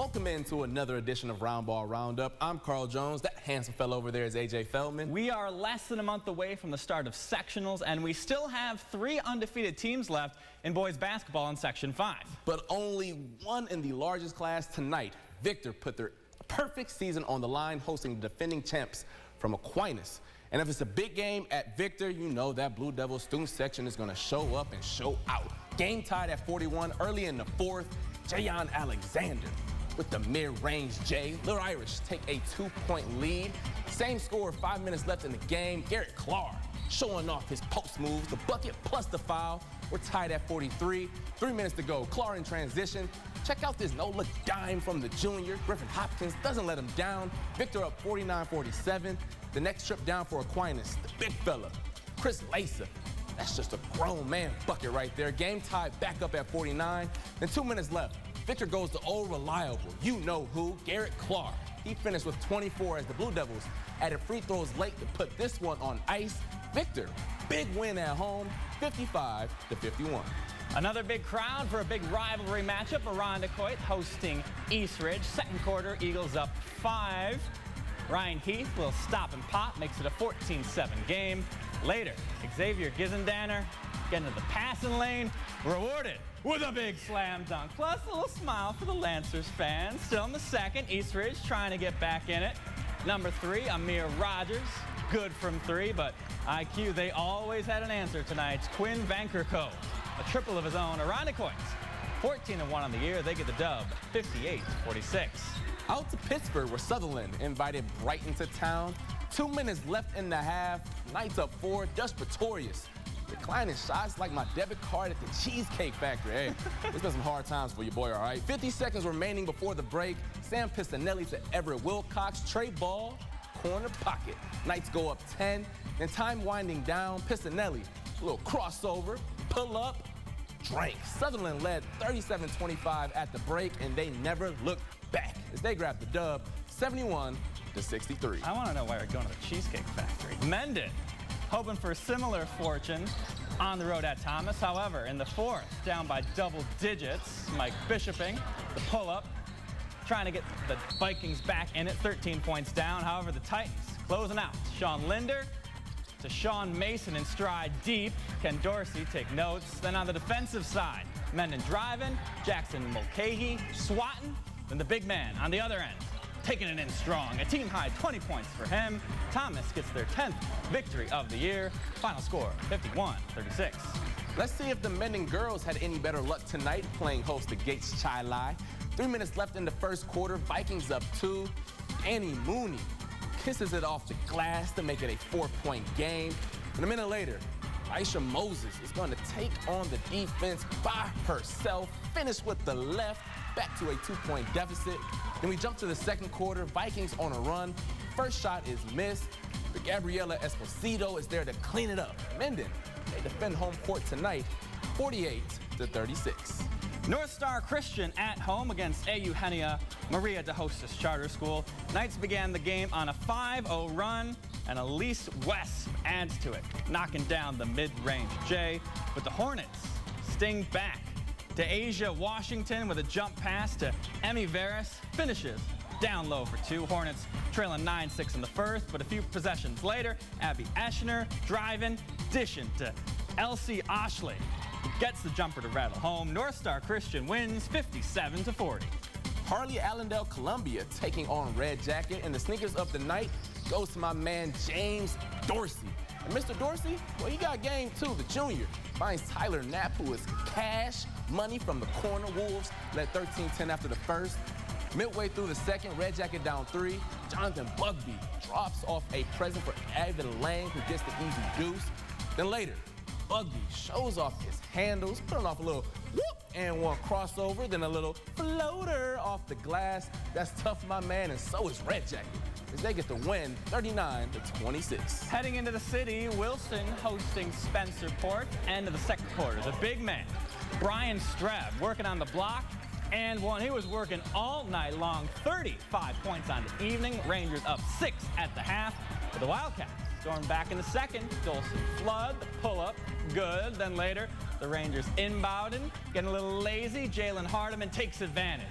Welcome into another edition of Roundball Roundup. I'm Carl Jones. That handsome fellow over there is AJ Feldman. We are less than a month away from the start of sectionals, and we still have 3 undefeated teams left in boys basketball in Section 5. But only one in the largest class tonight. Victor put their perfect season on the line, hosting the defending champs from Aquinas. And if it's a big game at Victor, you know that Blue Devils student section is going to show up and show out. Game tied at 41 early in the 4th. Jayon Alexander with the mid-range J. Little Irish take a 2-point lead. Same score, 5 minutes left in the game. Garrett Clark showing off his post moves, the bucket plus the foul. We're tied at 43. 3 minutes to go. Clark in transition. Check out this no-look dime from the junior. Griffin Hopkins doesn't let him down. Victor up 49-47. The next trip down for Aquinas, the big fella, Chris Lasa. That's just a grown man bucket right there. Game tied back up at 49. Then 2 minutes left. Victor goes to old reliable, you know who, Garrett Clark. He finished with 24 as the Blue Devils added free throws late to put this one on ice. Victor, big win at home, 55-51. Another big crowd for a big rivalry matchup. Irondequoit hosting Eastridge. Second quarter, Eagles up 5. Ryan Heath will stop and pop, makes it a 14-7 game. Later, Xavier Gizendanner getting to the passing lane, rewarded with a big slam dunk. Plus a little smile for the Lancers fans. Still in the second, Eastridge trying to get back in it. Number 3, Amir Rogers, good from 3, but IQ, they always had an answer tonight. Quinn Vankerko, a triple of his own. Irondequoit, 14-1 on the year. They get the dub, 58-46. Out to Pittsburgh, where Sutherland invited Brighton to town. 2 minutes left in the half. Knights up 4. Dutch Pretorius declining shots like my debit card at the Cheesecake Factory. Hey, it's been some hard times for your boy, all right? 50 seconds remaining before the break. Sam Pistinelli to Everett Wilcox. Trey Ball, corner pocket. Knights go up 10. Then time winding down. Pistinelli, a little crossover, pull up, drank. Sutherland led 37-25 at the break, and they never looked back as they grabbed the dub, 71-63. I want to know why you're going to the Cheesecake Factory. Mendon, hoping for a similar fortune on the road at Thomas. However, in the 4th, down by double digits, Mike Bishoping, the pull-up, trying to get the Vikings back in it, 13 points down. However, the Titans closing out. Sean Linder to Sean Mason in stride deep. Ken Dorsey take notes. Then on the defensive side, Mendon driving, Jackson Mulcahy swatting. Then the big man on the other end, taking it in strong. A team-high 20 points for him. Thomas gets their 10th victory of the year. Final score, 51-36. Let's see if the Mendon girls had any better luck tonight playing host to Gates Chai Lai. 3 minutes left in the first quarter. Vikings up 2. Annie Mooney kisses it off the glass to make it a 4-point game. And a minute later, Aisha Moses is going to take on the defense by herself. Finish with the left. Back to a 2-point deficit. Then we jump to the second quarter. Vikings on a run. First shot is missed, but Gabriela Esposito is there to clean it up. Mendon, they defend home court tonight, 48-36. North Star Christian at home against Eugenia Maria de Hostas Charter School. Knights began the game on a 5-0 run, and Elise West adds to it, knocking down the mid-range J. But the Hornets sting back. To Asia Washington with a jump pass to Emmy Veras, finishes down low for 2. Hornets trailing 9-6 in the first, but a few possessions later, Abby Eschner driving, dishing to Elsie Ashley, who gets the jumper to rattle home. North Star Christian wins 57-40. Harley Allendale Columbia taking on Red Jacket, and the sneakers of the night goes to my man James Dorsey. And Mr. Dorsey, well, he got game too. The junior finds Tyler Knapp, who is cash money from the corner. Wolves led 13-10 after the first. Midway through the second, Red Jacket down 3. Jonathan Bugby drops off a present for Evan Lang, who gets the easy deuce. Then later, Bugby shows off his handles, putting off a little whoop and one crossover, then a little floater off the glass. That's tough, my man, and so is Red Jacket, as they get the win, 39-26. Heading into the city, Wilson hosting Spencerport. End of the second quarter. The big man, Brian Streb, working on the block and one. He was working all night long. 35 points on the evening. Rangers up 6 at the half. But the Wildcats storm back in the second. Dolson Flood, the pull-up, good. Then later, the Rangers inbounding, getting a little lazy. Jalen Hardiman takes advantage.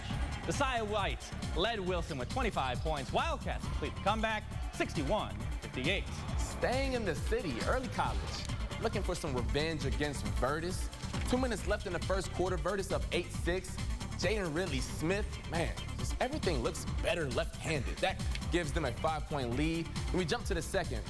Desai White led Wilson with 25 points. Wildcats complete the comeback, 61-58. Staying in the city, early college, looking for some revenge against Virtus. 2 minutes left in the first quarter, Virtus up 8-6. Jaden Ridley Smith, man, just everything looks better left-handed. That gives them a 5-point lead. And we jump to the second.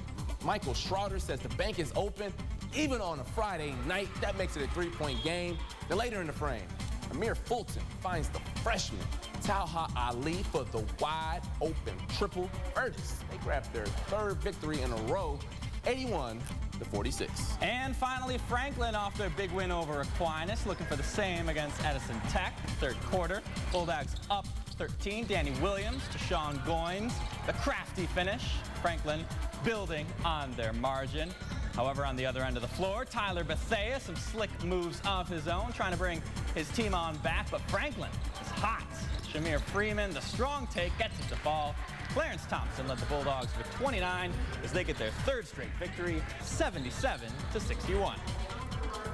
Michael Schroeder says the bank is open, even on a Friday night. That makes it a 3-point game. Then later in the frame, Amir Fulton finds the freshman Talha Ali for the wide-open triple. Virtus, they grabbed their third victory in a row, 81-46. And finally, Franklin off their big win over Aquinas, looking for the same against Edison Tech. Third quarter, Bulldogs up 13. Danny Williams to Sean Goins. The crafty finish. Franklin building on their margin. However, on the other end of the floor, Tyler Bethea, some slick moves of his own, trying to bring his team on back, but Franklin is hot. Shamir Freeman, the strong take, gets it to fall. Clarence Thompson led the Bulldogs with 29 as they get their third straight victory, 77-61.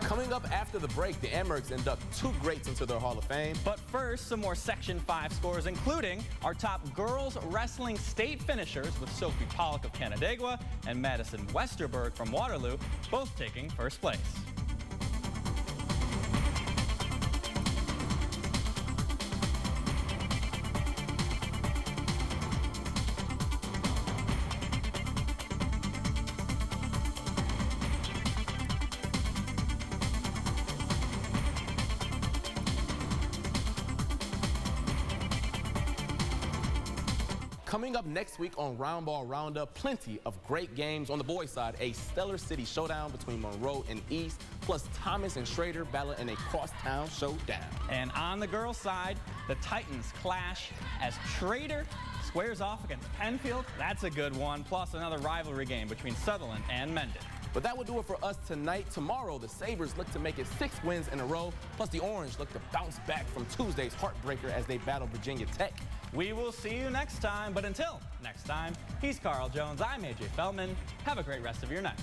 Coming up after the break, the Amherst induct 2 greats into their Hall of Fame. But first, some more Section 5 scores, including our top girls wrestling state finishers with Sophie Pollock of Canandaigua and Madison Westerberg from Waterloo, both taking first place. Coming up next week on Roundball Roundup, plenty of great games. On the boys' side, a stellar city showdown between Monroe and East, plus Thomas and Schrader battle in a crosstown showdown. And on the girls' side, the Titans clash as Schrader squares off against Penfield. That's a good one, plus another rivalry game between Sutherland and Mendon. But that will do it for us tonight. Tomorrow, the Sabres look to make it 6 wins in a row, plus the Orange look to bounce back from Tuesday's heartbreaker as they battle Virginia Tech. We will see you next time, but until next time, he's Carl Jones, I'm AJ Feldman. Have a great rest of your night.